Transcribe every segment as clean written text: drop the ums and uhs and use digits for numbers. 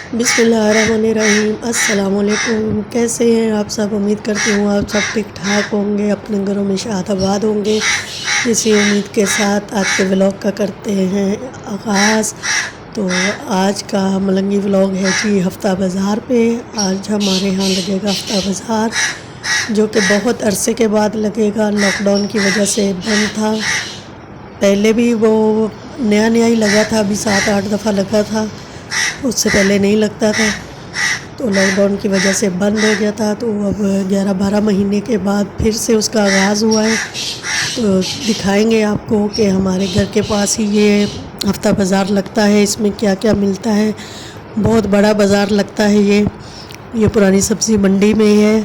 बिस्मिल्लाहिर्रहमानिर्रहीम। अस्सलामुअलैकुम। कैसे हैं आप सब? उम्मीद करती हूँ आप सब ठीक ठाक होंगे, अपने घरों में शादाबाद होंगे। इसी उम्मीद के साथ आज के व्लॉग का करते हैं आगाज़। तो आज का मलंगी व्लॉग है जी हफ्ता बाज़ार पे। आज हमारे यहाँ लगेगा हफ्ता बाज़ार, जो कि बहुत अरसे के बाद लगेगा। लॉकडाउन की वजह से बंद था। पहले भी वो नया नया ही लगा था, अभी 7-8 दफ़ा लगा था, उससे पहले नहीं लगता था। तो लॉकडाउन की वजह से बंद हो गया था। तो अब 11-12 महीने के बाद फिर से उसका आगाज़ हुआ है। तो दिखाएंगे आपको कि हमारे घर के पास ही ये हफ्ता बाज़ार लगता है। इसमें क्या क्या मिलता है। बहुत बड़ा बाज़ार लगता है ये पुरानी सब्ज़ी मंडी में है।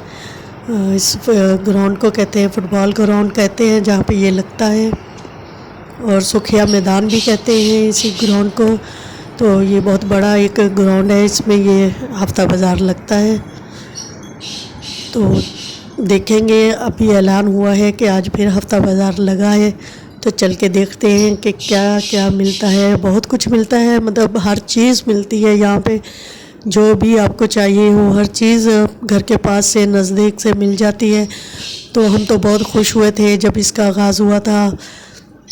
इस ग्राउंड को कहते हैं, फुटबॉल ग्राउंड कहते हैं जहाँ पे ये लगता है, और सुखिया मैदान भी कहते हैं इसी ग्राउंड को। तो ये बहुत बड़ा एक ग्राउंड है, इसमें ये हफ्ता बाज़ार लगता है। तो देखेंगे, अभी ऐलान हुआ है कि आज फिर हफ्ता बाज़ार लगा है, तो चल के देखते हैं कि क्या क्या मिलता है। बहुत कुछ मिलता है, मतलब हर चीज़ मिलती है यहाँ पे। जो भी आपको चाहिए हो हर चीज़ घर के पास से नज़दीक से मिल जाती है। तो हम तो बहुत खुश हुए थे जब इसका आगाज़ हुआ था,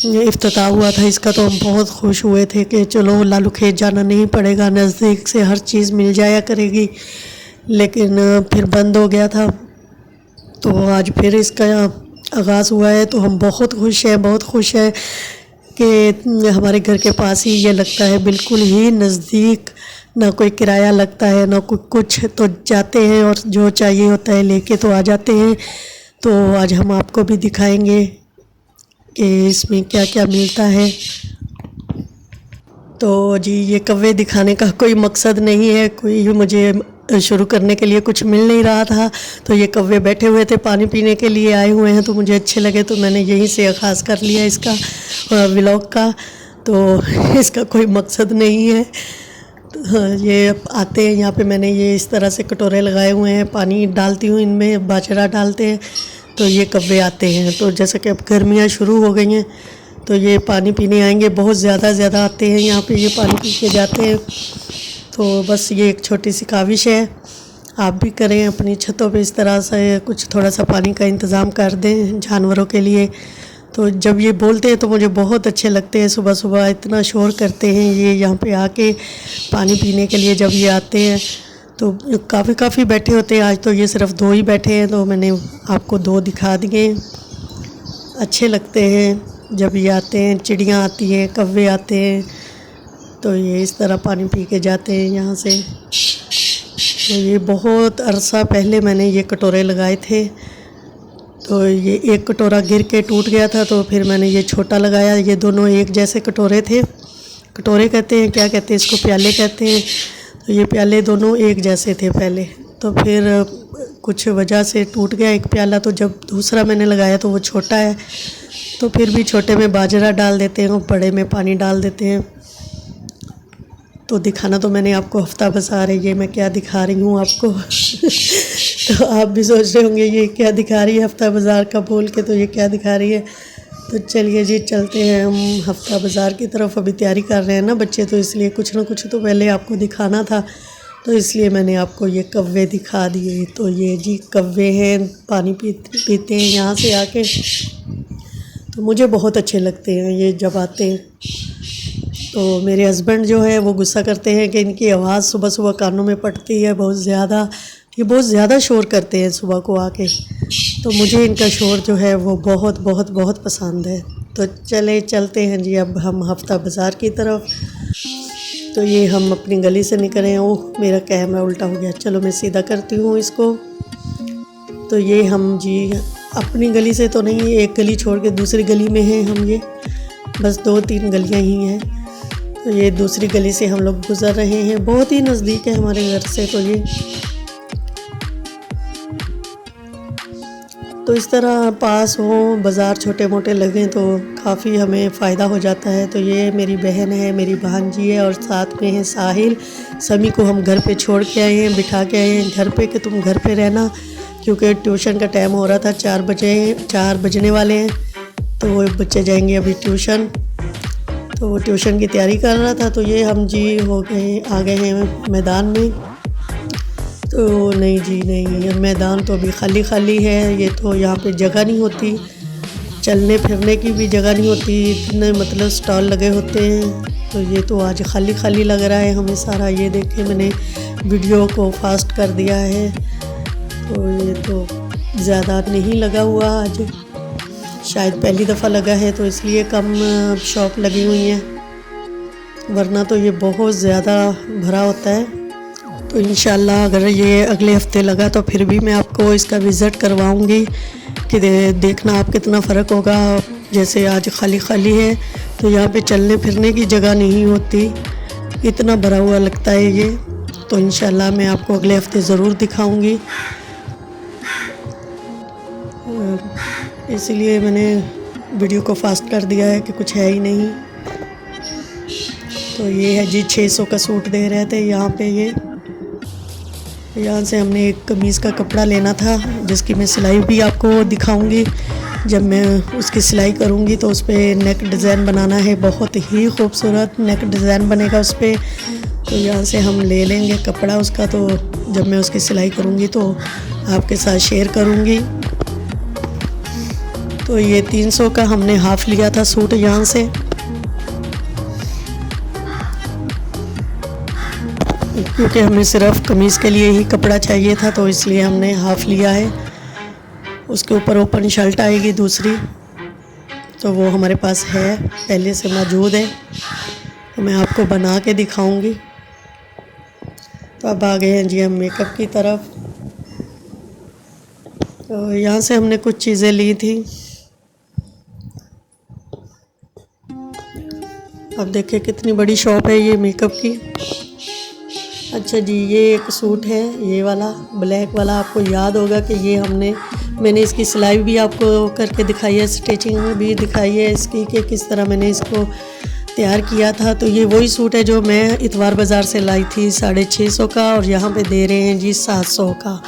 इफ्तिताह हुआ था इसका। तो हम बहुत खुश हुए थे कि चलो लालू खेत जाना नहीं पड़ेगा, नज़दीक से हर चीज़ मिल जाया करेगी। लेकिन फिर बंद हो गया था, तो आज फिर इसका आगाज़ हुआ है। तो हम बहुत खुश हैं, बहुत खुश हैं कि हमारे घर के पास ही ये लगता है, बिल्कुल ही नज़दीक। ना कोई किराया लगता है ना कोई कुछ, तो जाते हैं और जो चाहिए होता है लेके तो आ जाते हैं। तो आज हम आपको भी दिखाएंगे कि इसमें क्या क्या मिलता है। तो जी ये कौवे दिखाने का कोई मकसद नहीं है, कोई मुझे शुरू करने के लिए कुछ मिल नहीं रहा था। तो ये कौवे बैठे हुए थे, पानी पीने के लिए आए हुए हैं, तो मुझे अच्छे लगे, तो मैंने यहीं से आगाज़ कर लिया इसका व्लॉग का। तो इसका कोई मकसद नहीं है। तो ये आते हैं यहाँ पे, मैंने ये इस तरह से कटोरे लगाए हुए हैं, पानी डालती हूँ इनमें, बाजरा डालते हैं, तो ये कौवे आते हैं। तो जैसे कि अब गर्मियाँ शुरू हो गई हैं, तो ये पानी पीने आएंगे। बहुत ज़्यादा आते हैं यहाँ पे, ये पानी पी के जाते हैं। तो बस ये एक छोटी सी काविश है, आप भी करें अपनी छतों पे इस तरह से कुछ थोड़ा सा पानी का इंतज़ाम कर दें जानवरों के लिए। तो जब ये बोलते हैं तो मुझे बहुत अच्छे लगते हैं। सुबह सुबह इतना शोर करते हैं ये यहाँ पे आके पानी पीने के लिए। जब ये आते हैं तो काफ़ी बैठे होते हैं। आज तो ये सिर्फ 2 ही बैठे हैं, तो मैंने आपको 2 दिखा दिए। अच्छे लगते हैं जब ये आते हैं। चिड़ियाँ आती हैं, कौवे आते हैं, तो ये इस तरह पानी पी के जाते हैं यहाँ से। तो ये बहुत अरसा पहले मैंने ये कटोरे लगाए थे, तो ये एक कटोरा गिर के टूट गया था, तो फिर मैंने ये छोटा लगाया। ये दोनों एक जैसे कटोरे थे, कटोरे कहते हैं, क्या कहते हैं इसको, प्याले कहते हैं। तो ये प्याले दोनों एक जैसे थे पहले, तो फिर कुछ वजह से टूट गया एक प्याला। तो जब दूसरा मैंने लगाया तो वो छोटा है, तो फिर भी छोटे में बाजरा डाल देते हैं और बड़े में पानी डाल देते हैं। तो दिखाना तो मैंने आपको हफ्ता बाज़ार है, ये मैं क्या दिखा रही हूँ आपको। तो आप भी सोच रहे होंगे ये क्या दिखा रही है हफ्ता बाज़ार का बोल के, तो ये क्या दिखा रही है। तो चलिए जी चलते हैं हम हफ्ता बाज़ार की तरफ। अभी तैयारी कर रहे हैं ना बच्चे, तो इसलिए कुछ ना कुछ तो पहले आपको दिखाना था, तो इसलिए मैंने आपको ये कौवे दिखा दिए। तो ये जी कौवे हैं, पानी पीते हैं यहाँ से आके। तो मुझे बहुत अच्छे लगते हैं ये जब आते हैं। तो मेरे हस्बैंड जो है वो गुस्सा करते हैं कि इनकी आवाज़ सुबह सुबह कानों में पड़ती है बहुत ज़्यादा, ये बहुत ज़्यादा शोर करते हैं सुबह को आके। तो मुझे इनका शोर जो है वो बहुत पसंद है। तो चलते हैं जी अब हम हफ्ता बाज़ार की तरफ। तो ये हम अपनी गली से निकले। ओह मेरा कैमरा उल्टा हो गया, चलो मैं सीधा करती हूँ इसको। तो ये हम जी अपनी गली से तो नहीं, एक गली छोड़ के दूसरी गली में हैं हम। ये बस 2-3 गलियाँ ही हैं, तो ये दूसरी गली से हम लोग गुज़र रहे हैं। बहुत ही नज़दीक है हमारे घर से। तो इस तरह पास हो बाज़ार, छोटे मोटे लगें तो काफ़ी हमें फ़ायदा हो जाता है। तो ये मेरी बहन है, मेरी भांजी है, और साथ में है साहिल। समी को हम घर पे छोड़ के आए हैं, बिठा के आए हैं घर पे कि तुम घर पे रहना, क्योंकि ट्यूशन का टाइम हो रहा था। 4 बजने वाले हैं, तो वो बच्चे जाएंगे अभी ट्यूशन। तो वो ट्यूशन की तैयारी कर रहा था। तो ये हम जी आ गए हैं मैदान में। तो नहीं जी नहीं, ये मैदान तो अभी खाली खाली है। ये तो यहाँ पे जगह नहीं होती, चलने फिरने की भी जगह नहीं होती, इतने मतलब स्टॉल लगे होते हैं। तो ये तो आज खाली खाली लग रहा है हमें सारा। ये देखिए मैंने वीडियो को फास्ट कर दिया है, तो ये तो ज़्यादा नहीं लगा हुआ आज, शायद पहली दफ़ा लगा है तो इसलिए कम शॉप लगी हुई हैं, वरना तो ये बहुत ज़्यादा भरा होता है। तो इंशाल्लाह अगर ये अगले हफ्ते लगा तो फिर भी मैं आपको इसका विज़िट करवाऊंगी कि देखना आप कितना फ़र्क होगा। जैसे आज खाली खाली है तो यहाँ पे चलने फिरने की जगह नहीं होती, इतना भरा हुआ लगता है ये। तो इंशाल्लाह मैं आपको अगले हफ्ते ज़रूर दिखाऊंगी, इसलिए मैंने वीडियो को फास्ट कर दिया है कि कुछ है ही नहीं। तो ये है जी 600 का सूट दे रहे थे यहाँ पे। ये यहाँ से हमने एक कमीज़ का कपड़ा लेना था जिसकी मैं सिलाई भी आपको दिखाऊंगी। जब मैं उसकी सिलाई करूंगी तो उस पर नेक डिज़ाइन बनाना है, बहुत ही खूबसूरत नेक डिज़ाइन बनेगा उस पर। तो यहाँ से हम ले लेंगे कपड़ा उसका, तो जब मैं उसकी सिलाई करूंगी तो आपके साथ शेयर करूंगी। तो ये 300 का हमने हाफ़ लिया था सूट यहाँ से, क्योंकि हमें सिर्फ कमीज़ के लिए ही कपड़ा चाहिए था, तो इसलिए हमने हाफ़ लिया है। उसके ऊपर ओपन शर्ट आएगी दूसरी, तो वो हमारे पास है, पहले से मौजूद है, तो मैं आपको बना के दिखाऊंगी। तो अब आ गए हैं जी हम मेकअप की तरफ। तो यहाँ से हमने कुछ चीज़ें ली थी। अब देखिए कितनी बड़ी शॉप है ये मेकअप की। अच्छा जी, ये एक सूट है, ये वाला ब्लैक वाला, आपको याद होगा कि ये मैंने इसकी सिलाई भी आपको करके दिखाई है, स्टिचिंग भी दिखाई है इसकी कि किस तरह मैंने इसको तैयार किया था। तो ये वही सूट है जो मैं इतवार बाज़ार से लाई थी 650 का, और यहाँ पे दे रहे हैं जी 700 का।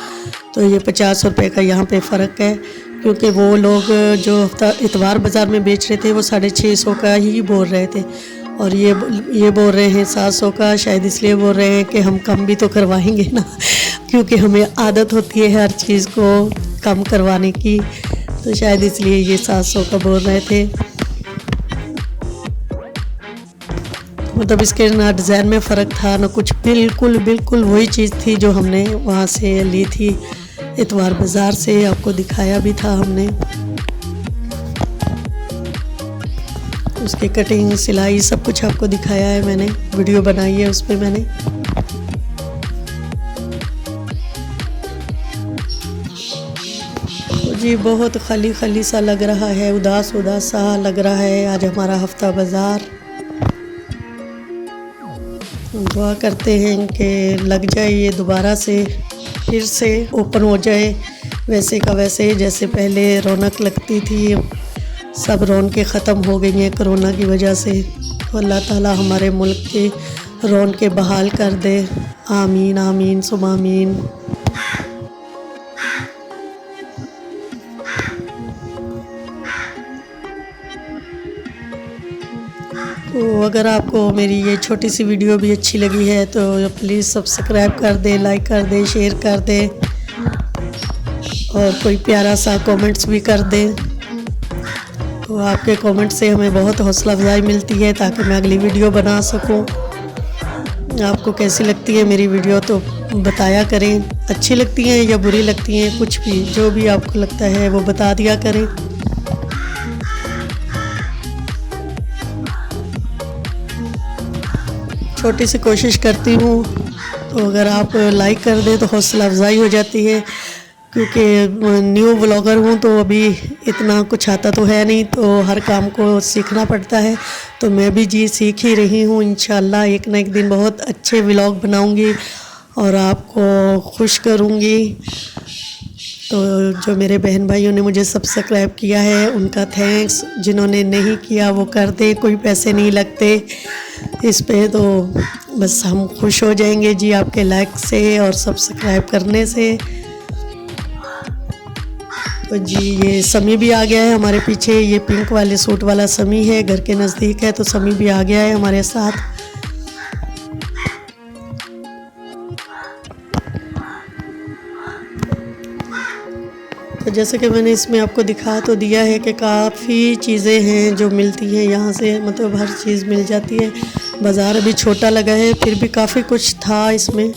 तो ये 50 रुपये का यहाँ पे फ़र्क है, क्योंकि वो लोग जो इतवार बाज़ार में बेच रहे थे वो 650 का ही बोल रहे थे, और ये बोल रहे हैं 700 का। शायद इसलिए बोल रहे हैं कि हम कम भी तो करवाएंगे ना, क्योंकि हमें आदत होती है हर चीज़ को कम करवाने की, तो शायद इसलिए ये 700 का बोल रहे थे। मतलब इसके ना डिज़ाइन में फ़र्क था ना कुछ, बिल्कुल वही चीज़ थी जो हमने वहाँ से ली थी इतवार बाज़ार से, आपको दिखाया भी था हमने। उसकी कटिंग सिलाई सब कुछ आपको दिखाया है, मैंने वीडियो बनाई है उस पर मैंने। तो जी बहुत खाली खाली सा लग रहा है, उदास सा लग रहा है आज हमारा हफ्ता बाज़ार। दुआ करते हैं कि लग जाए ये दोबारा से, फिर से ओपन हो जाए वैसे का वैसे, जैसे पहले रौनक लगती थी। सब रौनकें ख़त्म हो गई हैं कोरोना की वजह से। तो अल्लाह ताला हमारे मुल्क की रौनकें बहाल कर दे, आमीन आमीन सुम आमीन। तो अगर आपको मेरी ये छोटी सी वीडियो भी अच्छी लगी है तो प्लीज़ सब्सक्राइब कर दें, लाइक कर दें, शेयर कर दें, और कोई प्यारा सा कमेंट्स भी कर दें। तो आपके कमेंट से हमें बहुत हौसला अफजाई मिलती है ताकि मैं अगली वीडियो बना सकूं। आपको कैसी लगती है मेरी वीडियो तो बताया करें, अच्छी लगती हैं या बुरी लगती हैं, कुछ भी जो भी आपको लगता है वो बता दिया करें। छोटी सी कोशिश करती हूँ, तो अगर आप लाइक कर दें तो हौसला अफजाई हो जाती है, क्योंकि न्यू व्लॉगर हूँ तो अभी इतना कुछ आता तो है नहीं, तो हर काम को सीखना पड़ता है। तो मैं भी जी सीख ही रही हूँ। इंशाल्लाह एक ना एक दिन बहुत अच्छे व्लॉग बनाऊँगी और आपको खुश करूँगी। तो जो मेरे बहन भाइयों ने मुझे सब्सक्राइब किया है उनका थैंक्स, जिन्होंने नहीं किया वो कर दे, कोई पैसे नहीं लगते इस पे, तो बस हम खुश हो जाएंगे जी आपके लाइक से और सब्सक्राइब करने से। तो जी ये समी भी आ गया है हमारे पीछे, ये पिंक वाले सूट वाला समी है, घर के नज़दीक है तो समी भी आ गया है हमारे साथ। तो जैसे कि मैंने इसमें आपको दिखा तो दिया है कि काफ़ी चीज़ें हैं जो मिलती हैं यहाँ से, मतलब हर चीज़ मिल जाती है। बाज़ार अभी छोटा लगा है फिर भी काफ़ी कुछ था इसमें।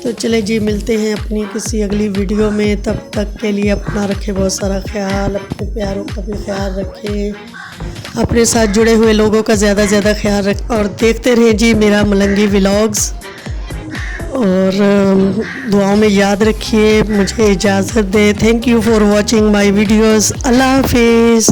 तो चले जी मिलते हैं अपनी किसी अगली वीडियो में, तब तक के लिए अपना रखें बहुत सारा ख्याल, अपने प्यारों का भी ख्याल रखें, अपने साथ जुड़े हुए लोगों का ज़्यादा से ज़्यादा ख्याल रखें और देखते रहें जी मेरा मलंगी व्लॉग्स। और दुआओं में याद रखिए। मुझे इजाज़त दे। Thank you for watching my videos. अल्लाह हाफिज़।